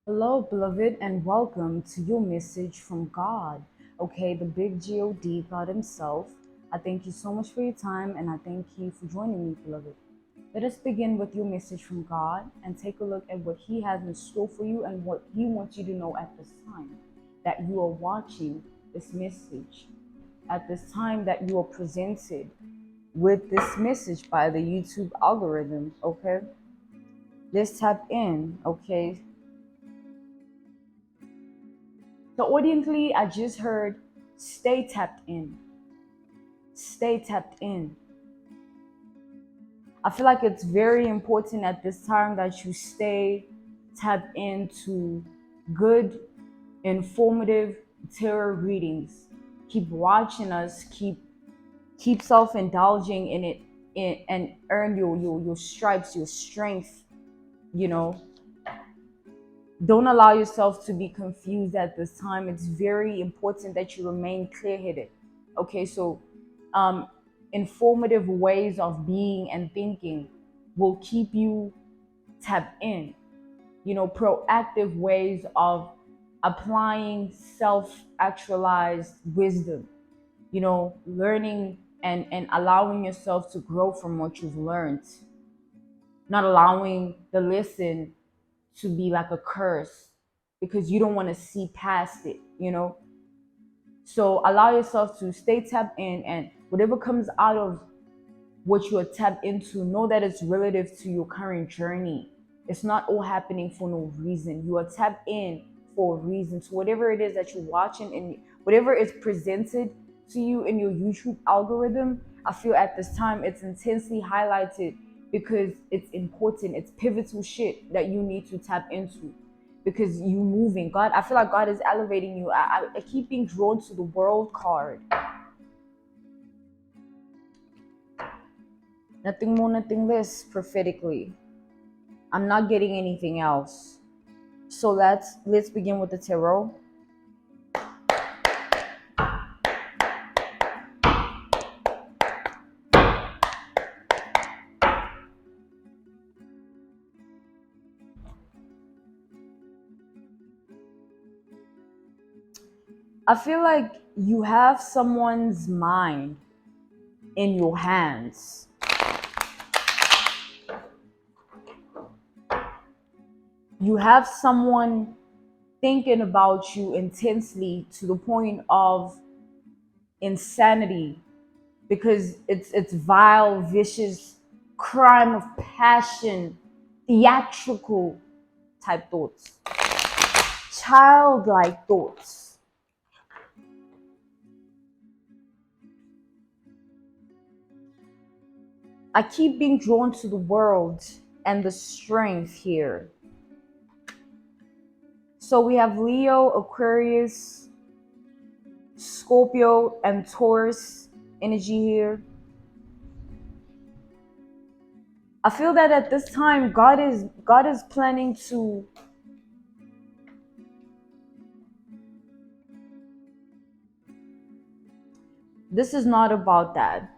Hello, beloved, and welcome to your message from God. Okay, the big God, God Himself. I thank you so much for your time and I thank you for joining me, beloved. Let us begin with your message from God and take a look at what He has in store for you and what He wants you to know at this time that you are watching this message, at this time that you are presented with this message by the YouTube algorithm. Okay, let's tap in. Okay, so audiently, I just heard stay tapped in. Stay tapped in. I feel like it's very important at this time that you stay tapped into good, informative tarot readings. Keep watching us, keep self-indulging in it and earn your stripes, your strength, you know. Don't allow yourself to be confused at this time. It's very important that you remain clear-headed. Okay, so um, informative ways of being and thinking will keep you tapped in. Proactive ways of applying self-actualized wisdom. Learning and allowing yourself to grow from what you've learned, not allowing the lesson to be like a curse because you don't want to see past it. So allow yourself to stay tapped in, and whatever comes out of what you are tapped into, know that it's relative to your current journey. It's not all happening for no reason. You are tapped in for a reason. So whatever it is that you're watching and whatever is presented to you in your YouTube algorithm, I feel at this time it's intensely highlighted because it's important. It's pivotal shit that you need to tap into because you moving. God, I feel like God is elevating you. I keep being drawn to the world card. Nothing more, nothing less prophetically. I'm not getting anything else. So let's begin with the tarot. I feel like you have someone's mind in your hands. You have someone thinking about you intensely to the point of insanity because it's vile, vicious, crime of passion, theatrical type thoughts, childlike thoughts. I keep being drawn to the world and the strength here. So we have Leo, Aquarius, Scorpio, and Taurus energy here. I feel that at this time God is planning to this is not about that.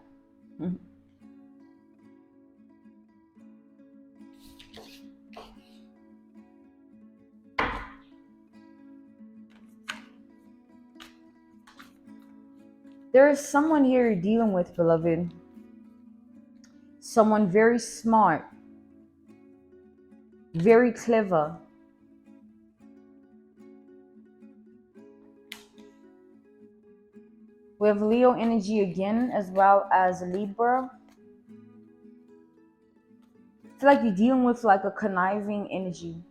There is someone here you're dealing with, beloved. Someone very smart, very clever. We have Leo energy again, as well as Libra. I feel like you're dealing with like a conniving energy.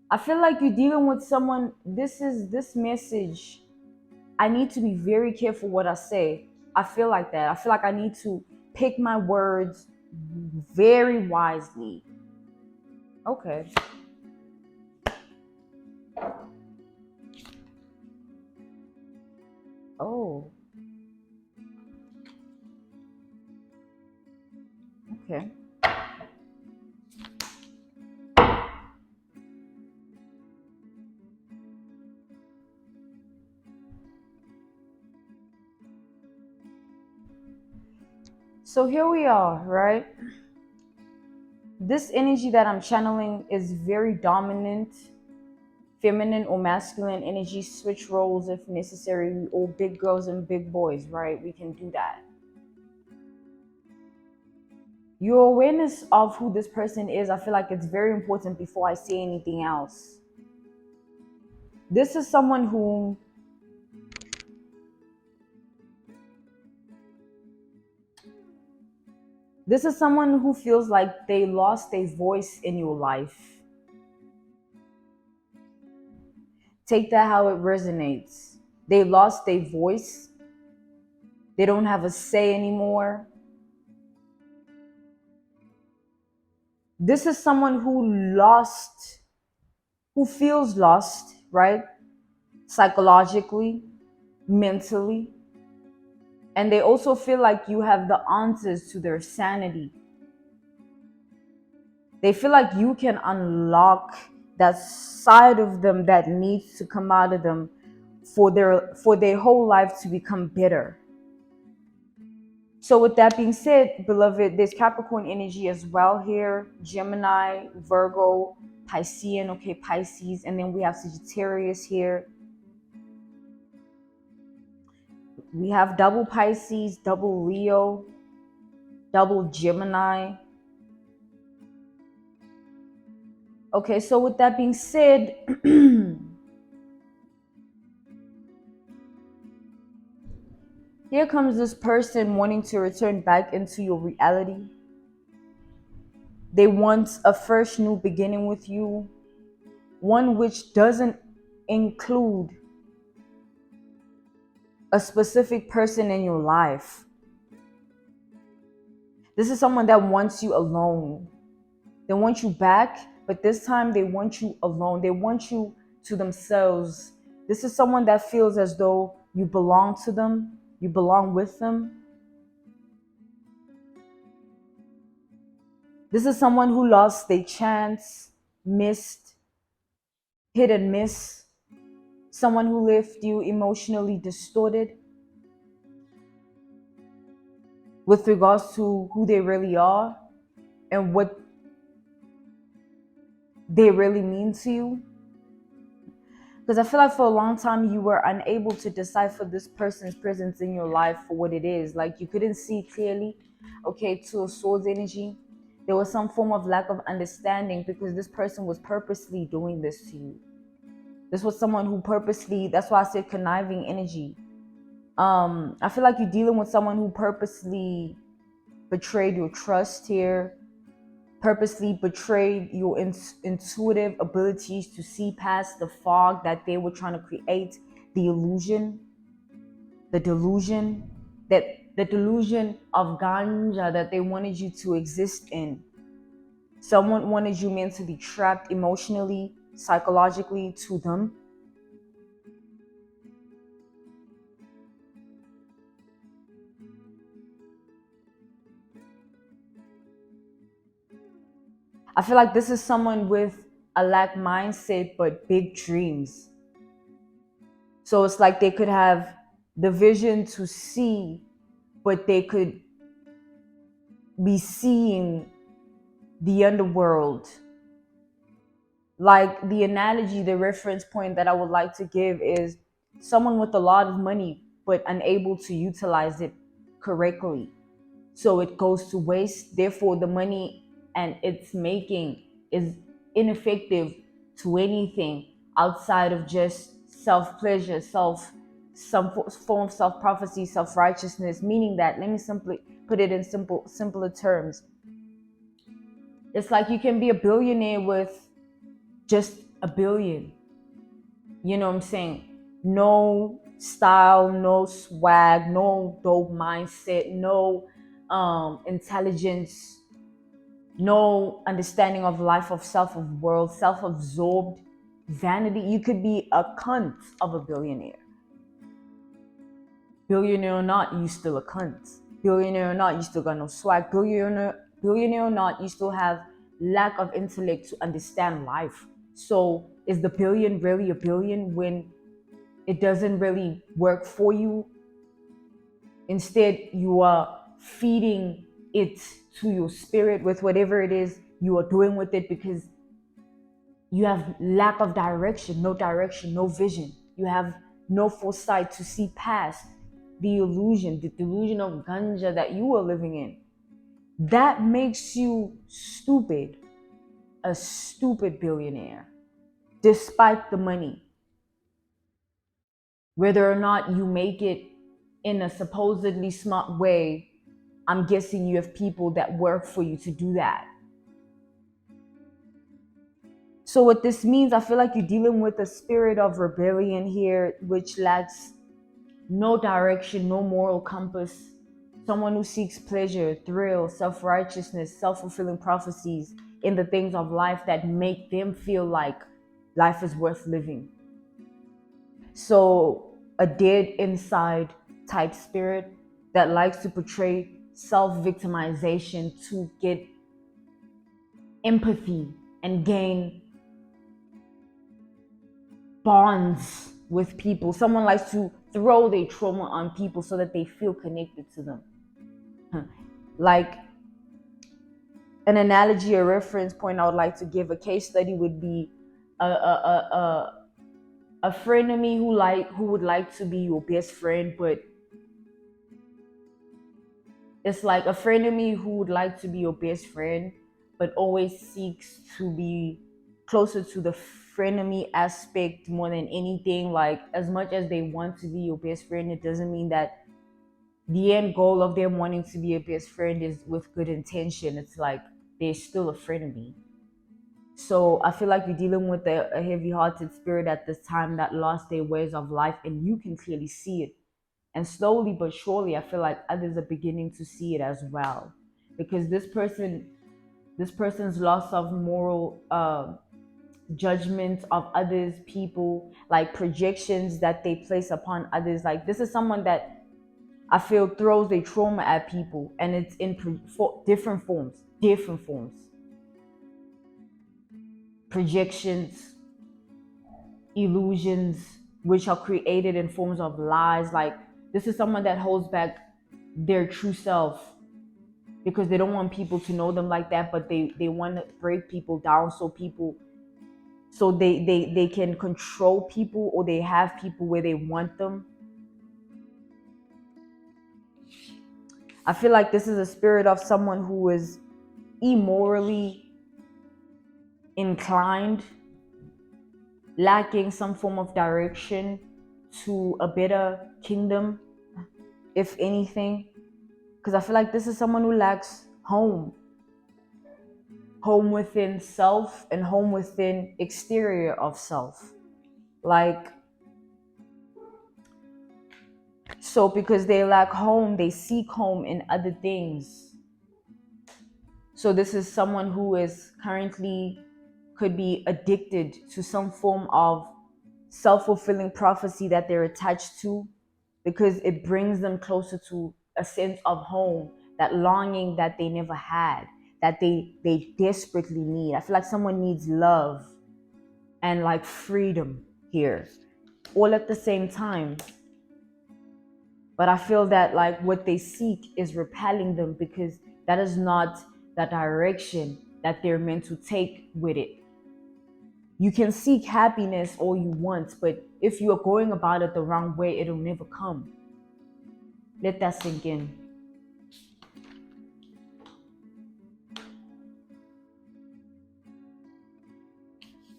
I feel like you're dealing with someone. This message. I need to be very careful what I say. I feel like that. I feel like I need to pick my words very wisely. Okay. Oh. Okay. So here we are, right? This energy that I'm channeling is very dominant, feminine or masculine energy. Switch roles if necessary. We all big girls and big boys, right? We can do that. Your awareness of who this person is, I feel like it's very important before I say anything else. This is someone who feels like they lost their voice in your life. Take that how it resonates. They lost their voice. They don't have a say anymore. This is someone who feels lost, right? Psychologically, mentally. And they also feel like you have the answers to their sanity. They feel like you can unlock that side of them that needs to come out of them for their whole life to become better. So with that being said, beloved, there's Capricorn energy as well here, Gemini, Virgo, Piscean, okay, Pisces, and then we have Sagittarius here. We have double Pisces, double Leo, double Gemini. Okay, so with that being said, here comes this person wanting to return back into your reality. They want a fresh new beginning with you, one which doesn't include a specific person in your life. This is someone that wants you alone. They want you back, but this time they want you alone. They want you to themselves. This is someone that feels as though you belong to them, you belong with them. This is someone who lost their chance, missed, hit and miss. Someone who left you emotionally distorted with regards to who they really are and what they really mean to you. Because I feel like for a long time you were unable to decipher this person's presence in your life for what it is. Like you couldn't see clearly, okay, to a soul's energy. There was some form of lack of understanding because this person was purposely doing this to you. This was someone who purposely, that's why I said conniving energy. I feel like you're dealing with someone who purposely betrayed your trust here, purposely betrayed your intuitive abilities to see past the fog that they were trying to create, the illusion, the delusion, the delusion of ganja that they wanted you to exist in. Someone wanted you mentally trapped emotionally, psychologically to them. I feel like this is someone with a lack mindset but big dreams. So it's like they could have the vision to see, but they could be seeing the underworld. Like the analogy, the reference point that I would like to give is someone with a lot of money but unable to utilize it correctly. So it goes to waste. Therefore, the money and its making is ineffective to anything outside of just self-pleasure, some form of self-prophecy, self-righteousness, meaning that, let me simply put it in simpler terms. It's like you can be a billionaire with just a billion. You know what I'm saying? No style, no swag, no dope mindset, no intelligence, no understanding of life, of self, of world, self-absorbed vanity. You could be a cunt of a billionaire. Billionaire or not, you still a cunt. Billionaire or not, you still got no swag. Billionaire billionaire or not, you still have lack of intellect to understand life. So is the billion really a billion when it doesn't really work for you? Instead, you are feeding it to your spirit with whatever it is you are doing with it, because you have lack of direction, no vision. You have no foresight to see past the delusion of ganja that you are living in. That makes you stupid, a stupid billionaire, despite the money. Whether or not you make it in a supposedly smart way, I'm guessing you have people that work for you to do that. So what this means, I feel like you're dealing with a spirit of rebellion here, which lacks no direction, no moral compass. Someone who seeks pleasure, thrill, self-righteousness, self-fulfilling prophecies in the things of life that make them feel like life is worth living. So a dead inside type spirit that likes to portray self-victimization to get empathy and gain bonds with people. Someone likes to throw their trauma on people so that they feel connected to them. Like an analogy or reference point I would like to give, a case study would be a frenemy who would like to be your best friend, but it's like a frenemy who would like to be your best friend, but always seeks to be closer to the frenemy aspect more than anything. Like, as much as they want to be your best friend, it doesn't mean that the end goal of them wanting to be a best friend is with good intention. It's like they're still a frenemy. So I feel like you're dealing with a heavy-hearted spirit at this time that lost their ways of life, and you can clearly see it. And slowly but surely, I feel like others are beginning to see it as well, because this person's loss of moral judgment of others, people, like projections that they place upon others. Like, this is someone that I feel throws their trauma at people, and it's in different forms, projections, illusions, which are created in forms of lies. Like, this is someone that holds back their true self because they don't want people to know them like that, but they want to break people down so they can control people, or they have people where they want them. I feel like this is a spirit of someone who is immorally inclined, lacking some form of direction to a better kingdom, if anything. Because I feel like this is someone who lacks home within self and home within exterior of self. Like, so because they lack home, they seek home in other things. So this is someone who is currently could be addicted to some form of self-fulfilling prophecy that they're attached to, because it brings them closer to a sense of home, that longing that they never had, that they desperately need. I feel like someone needs love and like freedom here, all at the same time. But I feel that like what they seek is repelling them, because that is not the direction that they're meant to take with it. You can seek happiness all you want, but if you're going about it the wrong way, it'll never come. Let that sink in.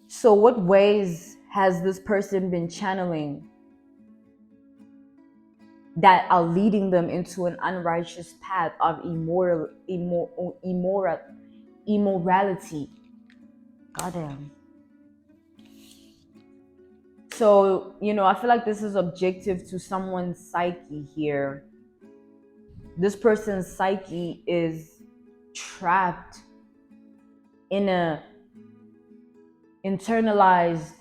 So what ways has this person been channeling that are leading them into an unrighteous path of immorality? Goddamn. So, I feel like this is objective to someone's psyche here. This person's psyche is trapped in a internalized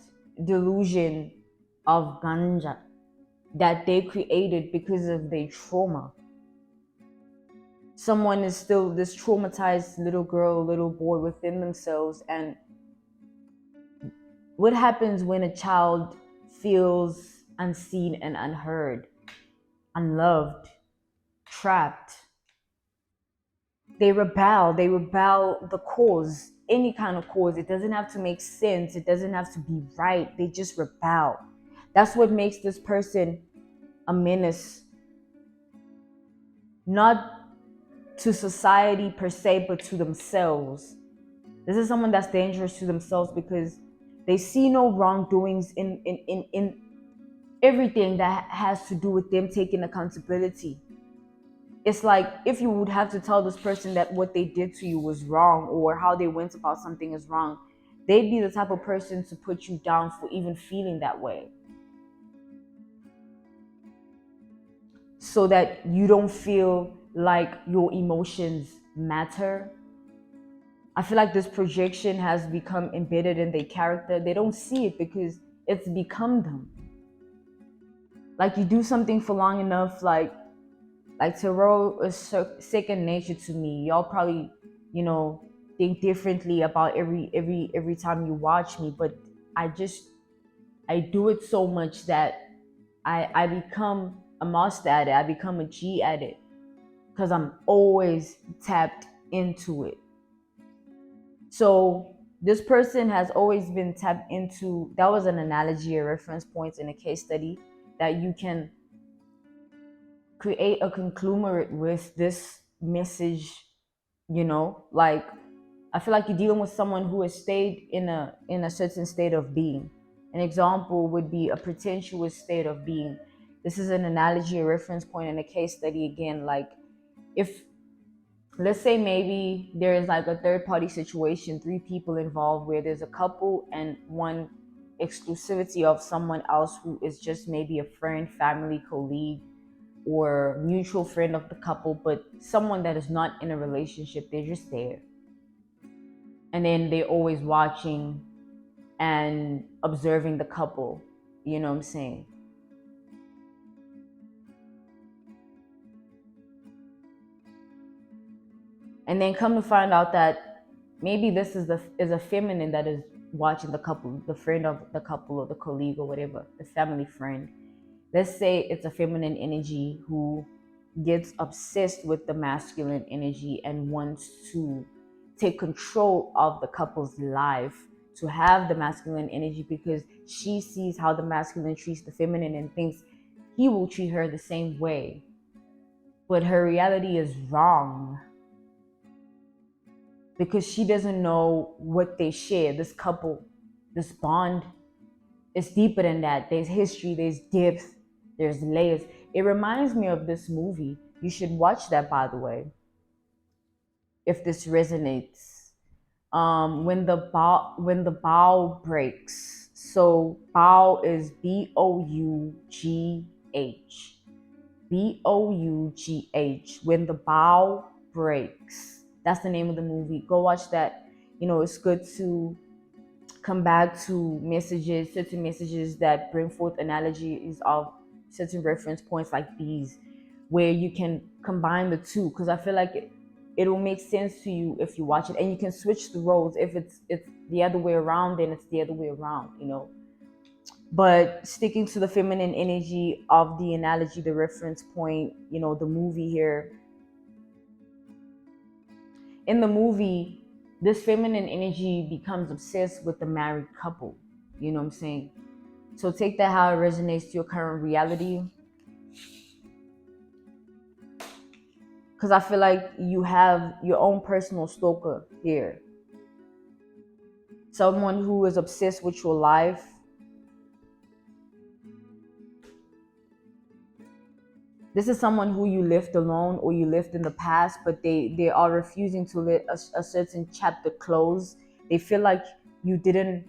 delusion of ganja that they created because of their trauma. Someone is still this traumatized little girl, little boy within themselves. And what happens when a child feels unseen and unheard, unloved, trapped? They rebel the cause, any kind of cause. It doesn't have to make sense, it doesn't have to be right. They just rebel. That's what makes this person a menace, not to society per se, but to themselves. This is someone that's dangerous to themselves because they see no wrongdoings in everything that has to do with them taking accountability. It's like if you would have to tell this person that what they did to you was wrong or how they went about something is wrong, they'd be the type of person to put you down for even feeling that way, so that you don't feel like your emotions matter. I feel like this projection has become embedded in their character. They don't see it because it's become them. Like you do something for long enough, like tarot is second nature to me. Y'all probably, you know, think differently about every time you watch me, but I just I do it so much that I become a master at it. I become a G at it because I'm always tapped into it. So this person has always been tapped into. That was an analogy, a reference point in a case study that you can create a conglomerate with this message. Like I feel like you're dealing with someone who has stayed in a certain state of being. An example would be a pretentious state of being. This is an analogy, a reference point in a case study again. Like if, let's say, maybe there is like a third party situation, three people involved, where there's a couple and one exclusivity of someone else who is just maybe a friend, family, colleague, or mutual friend of the couple, but someone that is not in a relationship. They're just there, and then they're always watching and observing the couple. You know what I'm saying? And then come to find out that maybe this is a feminine that is watching the couple, the friend of the couple or the colleague or whatever, the family friend. Let's say it's a feminine energy who gets obsessed with the masculine energy and wants to take control of the couple's life, to have the masculine energy because she sees how the masculine treats the feminine and thinks he will treat her the same way. But her reality is wrong because she doesn't know what they share. This couple, this bond is deeper than that. There's history, there's depth, there's layers. It reminds me of this movie. You should watch that, by the way, if this resonates. When the bow breaks. So bow is BOUGH. When the bow breaks. That's the name of the movie. Go watch that. It's good to come back to certain messages that bring forth analogies of certain reference points like these, where you can combine the two. Because I feel like it will make sense to you if you watch it, and you can switch the roles. If it's the other way around, then it's the other way around. But sticking to the feminine energy of the analogy, the reference point, the movie here. In the movie, this feminine energy becomes obsessed with the married couple. You know what I'm saying? So take that how it resonates to your current reality. Because I feel like you have your own personal stalker here. Someone who is obsessed with your life. This is someone who you left alone or you left in the past, but they are refusing to let a certain chapter close. They feel like you didn't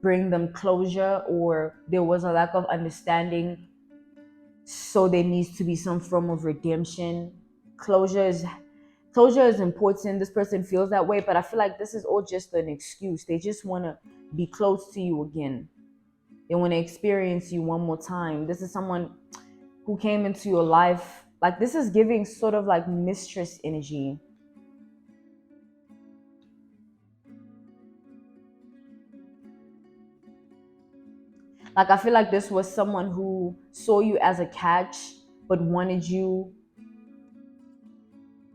bring them closure, or there was a lack of understanding. So there needs to be some form of redemption. Closure is important. This person feels that way, but I feel like this is all just an excuse. They just want to be close to you again. They want to experience you one more time. This is someone who came into your life Like this is giving sort of like mistress energy. Like I feel like this was someone who saw you as a catch but wanted you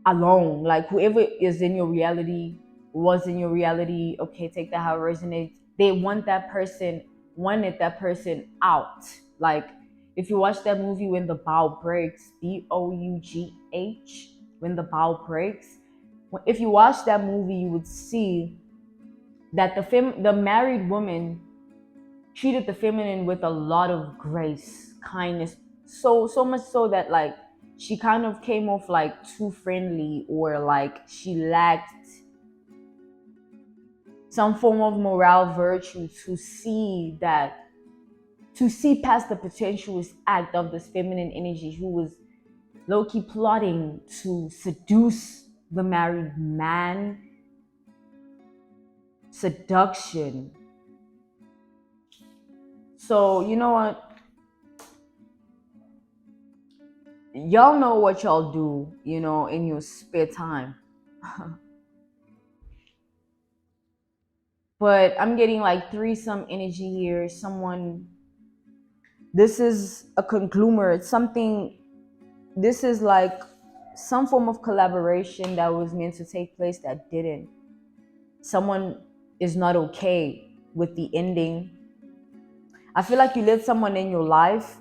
alone. Like whoever is in your reality was in your reality. Okay, take that how it resonates. They wanted that person out. Like if you watch that movie When the Bow Breaks, BOUGH, When the Bow Breaks. If you watch that movie, you would see that the married woman treated the feminine with a lot of grace, kindness, so much so that like she kind of came off like too friendly, or like she lacked some form of moral virtue to see past the potentialist act of this feminine energy who was low-key plotting to seduce the married man. Seduction. So you know what, y'all know what y'all do, in your spare time. But I'm getting like threesome energy here. This is a conglomerate, something, this is like some form of collaboration that was meant to take place that didn't. Someone is not okay with the ending. I feel like you let someone in your life,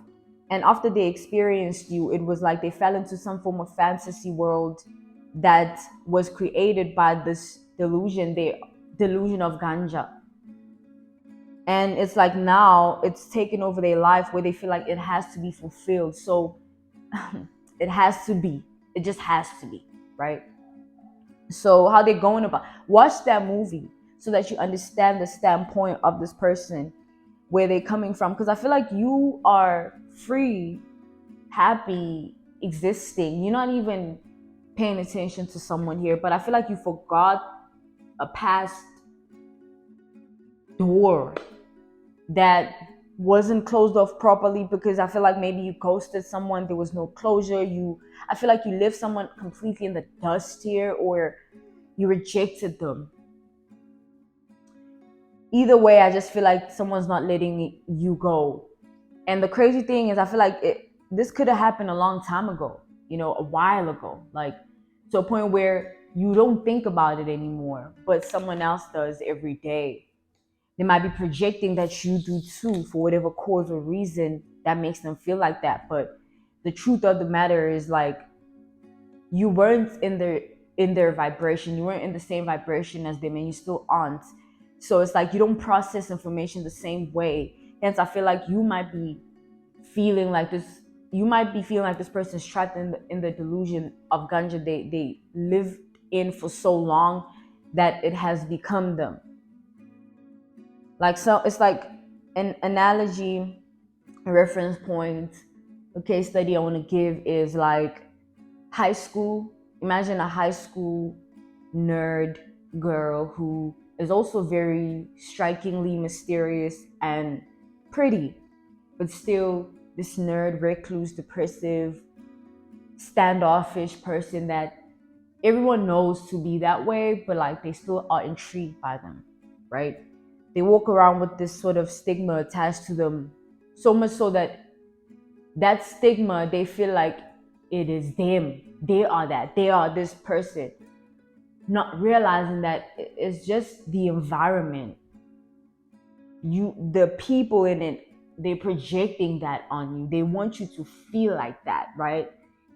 and after they experienced you, it was like they fell into some form of fantasy world that was created by this delusion, the delusion of ganja. And it's like now it's taken over their life where they feel like it has to be fulfilled. So it has to be. It just has to be, right? So how they're going about, watch that movie so that you understand the standpoint of this person, where they're coming from. Because I feel like you are free, happy, existing. You're not even paying attention to someone here, but I feel like you forgot a past door that wasn't closed off properly, because I feel like maybe you ghosted someone, there was no closure. I feel like you left someone completely in the dust here, or you rejected them. Either way, I just feel like someone's not letting you go. And the crazy thing is, I feel like this could have happened a long time ago, a while ago, like to a point where you don't think about it anymore, but someone else does every day. They might be projecting that you do too, for whatever cause or reason that makes them feel like that. But the truth of the matter is, like, you weren't in their vibration. You weren't in the same vibration as them, and you still aren't. So it's like you don't process information the same way. Hence, I feel like you might be feeling like this. You might be feeling like this person's trapped in the delusion of ganja they lived in for so long that it has become them. Like, so it's like an analogy, a reference point, a case study I want to give is like high school. Imagine a high school nerd girl who is also very strikingly mysterious and pretty, but still this nerd, recluse, depressive, standoffish person that everyone knows to be that way, but like they still are intrigued by them, right? They walk around with this sort of stigma attached to them, so much so that stigma, they feel like it is them. They are that. They are this person. Not realizing that it's just the environment. The people in it, they're projecting that on you. They want you to feel like that, right?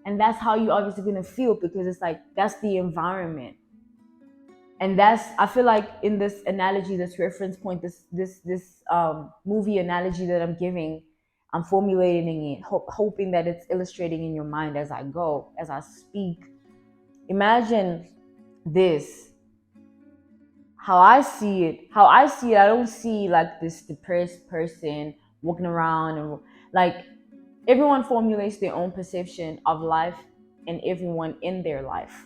And that's how you obviously gonna feel, because it's like that's the environment. And that's, I feel like in this analogy, this reference point, this movie analogy that I'm giving, I'm formulating it, hoping that it's illustrating in your mind as I go, as I speak. Imagine this. How I see it, I don't see like this depressed person walking around, and like everyone formulates their own perception of life and everyone in their life.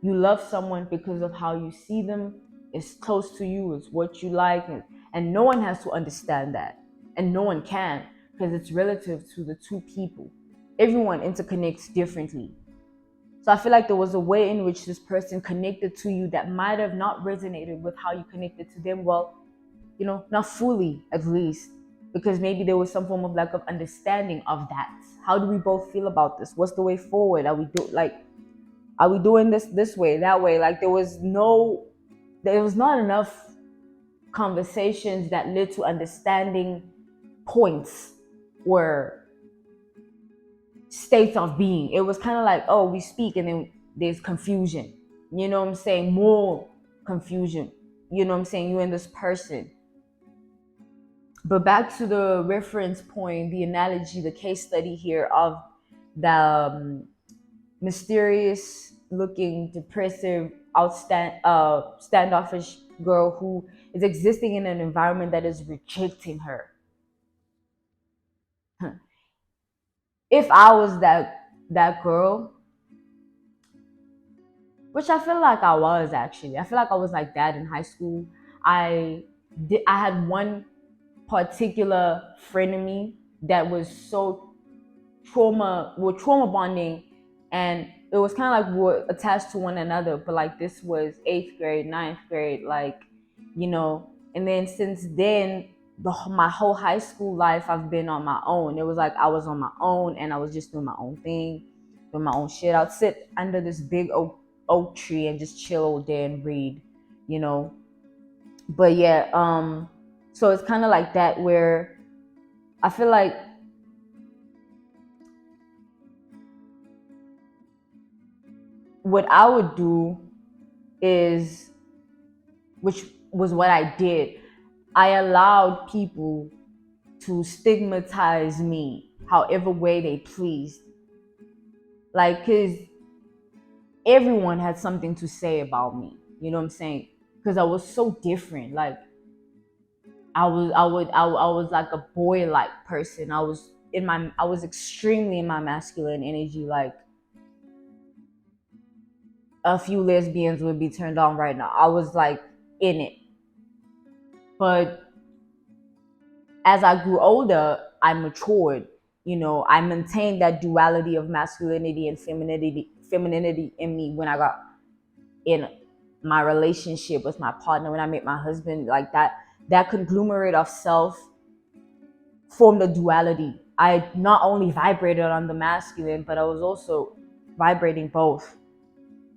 You love someone because of how you see them. It's close to you. It's what you like. And no one has to understand that. And no one can, because it's relative to the two people. everyone interconnects differently. So I feel like there was a way in which this person connected to you that might have not resonated with how you connected to them. Well, not fully at least, because maybe there was some form of lack of understanding of that. How do we both feel about this? What's the way forward? Are we doing this way, that way? Like there was not enough conversations that led to understanding points or states of being. It was kind of like, oh, we speak and then there's confusion. You know what I'm saying? More confusion. You know what I'm saying? You and this person. But back to the reference point, the analogy, the case study here of the mysterious looking, depressive, standoffish girl who is existing in an environment that is rejecting her. If I was that girl, which I feel like I was actually, I feel like I was like that in high school. I had one particular frenemy that was so trauma bonding, and it was kind of like we're attached to one another, but like this was eighth grade, ninth grade, like, and then since then my whole high school life I've been on my own. It was like I was on my own and I was just doing my own thing, doing my own shit. I'd sit under this big oak tree and just chill all day and read, you know but yeah, so it's kind of like that, where I feel like what I would do is, which was what I did, I allowed people to stigmatize me however way they pleased. Like, because everyone had something to say about me. You know what I'm saying? Because I was so different. Like, I was like a boy-like person. I was extremely in my masculine energy. Like, a few lesbians would be turned on right now. I was like in it. But as I grew older, I matured. I maintained that duality of masculinity and femininity in me when I got in my relationship with my partner, when I met my husband. Like that conglomerate of self formed a duality. I not only vibrated on the masculine, but I was also vibrating both.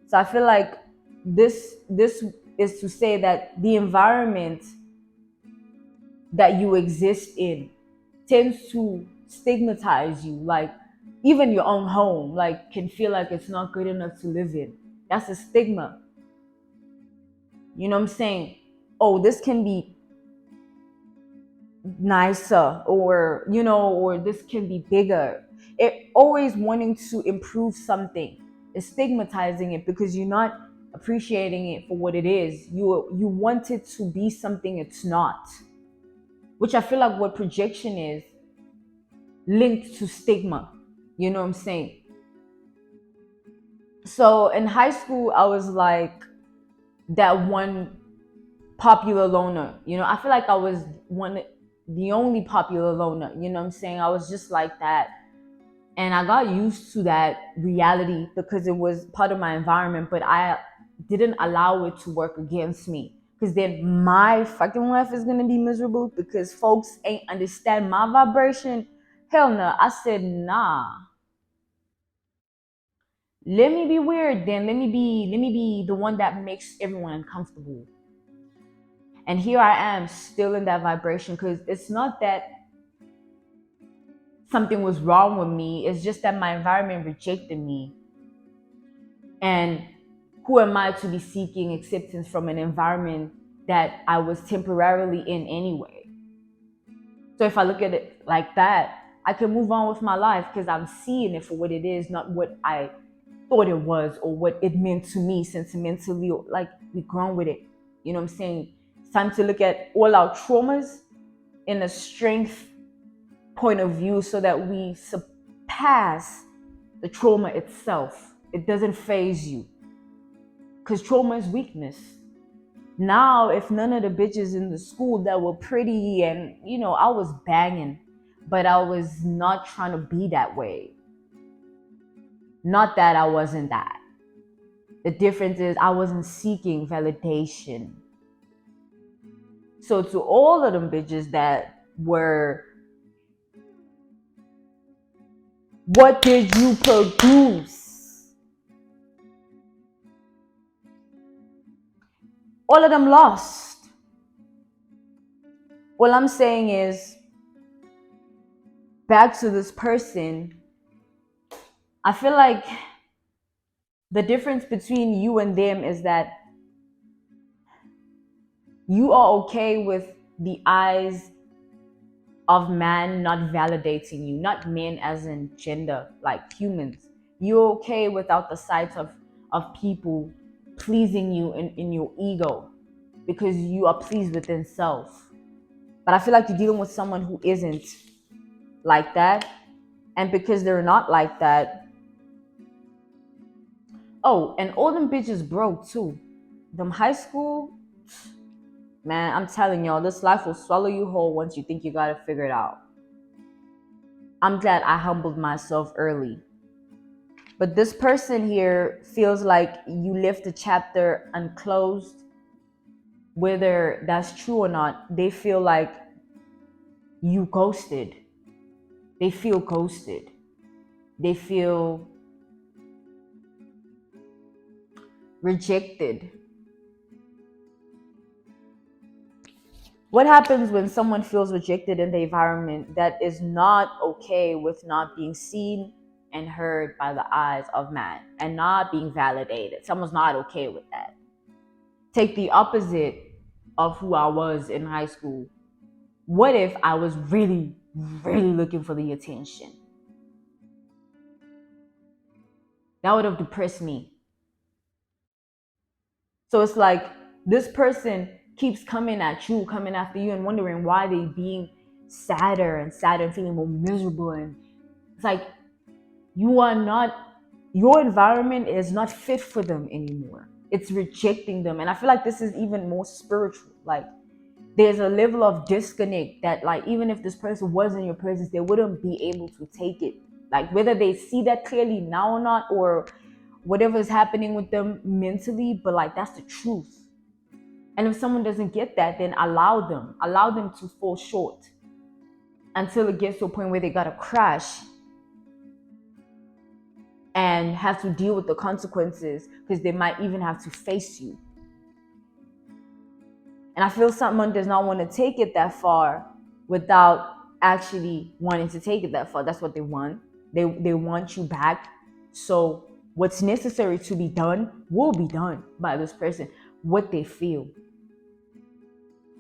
So I feel like this is to say that the environment that you exist in tends to stigmatize you. Like, even your own home, like, can feel like it's not good enough to live in. That's a stigma. You know what I'm saying? Oh, this can be nicer, or this can be bigger. It always wanting to improve something is stigmatizing it, because you're not appreciating it for what it is. You want it to be something it's not, which I feel like what projection is linked to stigma. You know what I'm saying? So in high school, I was like that one popular loner. I feel like I was the only popular loner. You know what I'm saying? I was just like that. And I got used to that reality because it was part of my environment, but I didn't allow it to work against me. Because then my fucking life is going to be miserable because folks ain't understand my vibration. Hell no. I said, nah. Let me be weird then. Let me be the one that makes everyone uncomfortable. And here I am still in that vibration, because it's not that something was wrong with me. It's just that my environment rejected me. And who am I to be seeking acceptance from an environment that I was temporarily in anyway? So if I look at it like that, I can move on with my life because I'm seeing it for what it is, not what I thought it was or what it meant to me sentimentally. Like, we've grown with it. You know what I'm saying? It's time to look at all our traumas in a strength point of view so that we surpass the trauma itself. It doesn't phase you, because trauma is weakness. Now, if none of the bitches in the school that were pretty and, I was banging, but I was not trying to be that way. Not that I wasn't that. The difference is I wasn't seeking validation. So to all of them bitches that were, what did you produce? All of them lost. All I'm saying is, back to this person, I feel like the difference between you and them is that you are okay with the eyes of man not validating you, not men as in gender, like humans. You're okay without the sight of people pleasing you in your ego because you are pleased within self. But I feel like you're dealing with someone who isn't like that. And because they're not like that, oh, and all them bitches broke too. Them high school, man, I'm telling y'all, this life will swallow you whole once you think you got it figured out. I'm glad I humbled myself early. But this person here feels like you left the chapter unclosed. Whether that's true or not, they feel like you ghosted. They feel ghosted. They feel rejected. What happens when someone feels rejected in the environment that is not okay with not being seen and heard by the eyes of man and not being validated? Someone's not okay with that. Take the opposite of who I was in high school. What if I was really, really looking for the attention? That would have depressed me. So it's like this person keeps coming at you, coming after you, and wondering why they being sadder and sadder and feeling more miserable. And it's like you are not, your environment is not fit for them anymore. It's rejecting them. And I feel like this is even more spiritual. Like there's a level of disconnect that, like, even if this person was in your presence, they wouldn't be able to take it. Like whether they see that clearly now or not, or whatever is happening with them mentally, but like that's the truth. And if someone doesn't get that, then allow them to fall short until it gets to a point where they gotta crash and have to deal with the consequences, because they might even have to face you. And I feel someone does not want to take it that far without actually wanting to take it that far. That's what they want. They want you back. So what's necessary to be done will be done by this person, what they feel.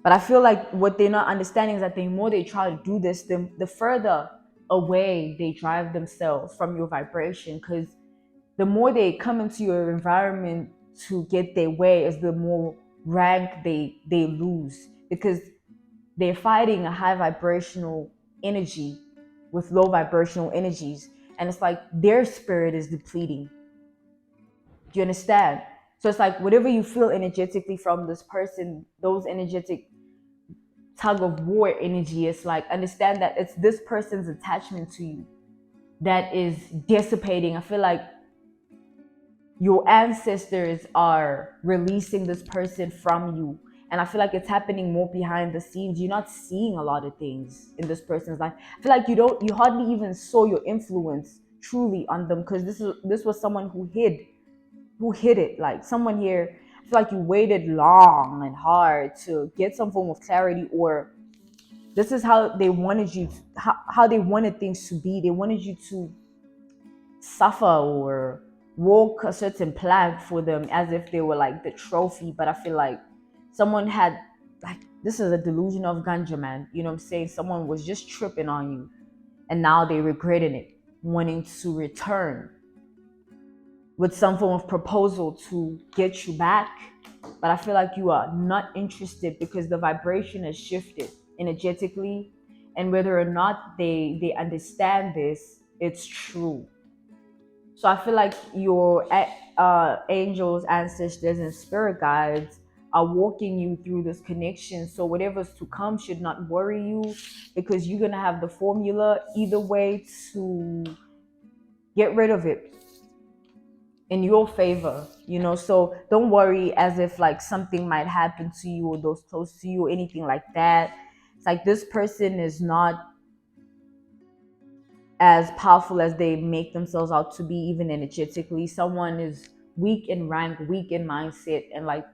But I feel like what they're not understanding is that the more they try to do this, the further away they drive themselves from your vibration. Because the more they come into your environment to get their way, is the more rank they lose, because they're fighting a high vibrational energy with low vibrational energies, and it's like their spirit is depleting. Do you understand? So it's like whatever you feel energetically from this person, those energetic tug of war energy, it's like understand that it's this person's attachment to you that is dissipating. I feel like your ancestors are releasing this person from you, and I feel like it's happening more behind the scenes. You're not seeing a lot of things in this person's life. I feel like you hardly even saw your influence truly on them, because this was someone who hid it. Like someone here, I feel like you waited long and hard to get some form of clarity, or this is how they wanted you, how they wanted things to be. They wanted you to suffer or walk a certain plank for them as if they were like the trophy. But I feel like someone had, like, this is a delusion of ganja, man. You know what I'm saying? Someone was just tripping on you, and now they regretting it, wanting to return with some form of proposal to get you back. But I feel like you are not interested, because the vibration has shifted energetically, and whether or not they understand this, it's true. So I feel like your angels, ancestors, and spirit guides are walking you through this connection. So whatever's to come should not worry you, because you're gonna have the formula either way to get rid of it. in your favor, you know. So don't worry as if like something might happen to you or those close to you or anything like that. It's like this person is not as powerful as they make themselves out to be, even energetically. Someone is weak in rank, weak in mindset, and like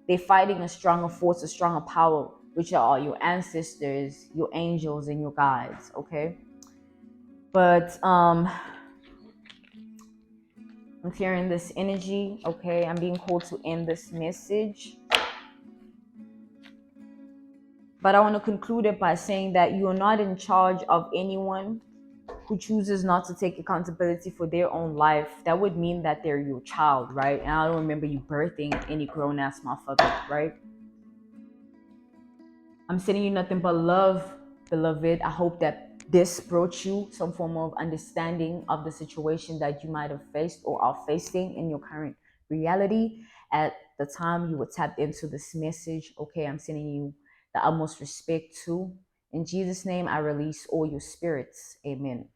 they're fighting a stronger force, a stronger power, which are your ancestors, your angels, and your guides. Okay, but I'm feeling this energy. Okay, I'm being called to end this message. But I want to conclude it by saying that you are not in charge of anyone who chooses not to take accountability for their own life. That would mean that they're your child, right? And I don't remember you birthing any grown ass motherfucker, right? I'm sending you nothing but love, beloved. I hope that this brought you some form of understanding of the situation that you might have faced or are facing in your current reality at the time you were tapped into this message. Okay, I'm sending you the utmost respect too. In Jesus' name, I release all your spirits. Amen.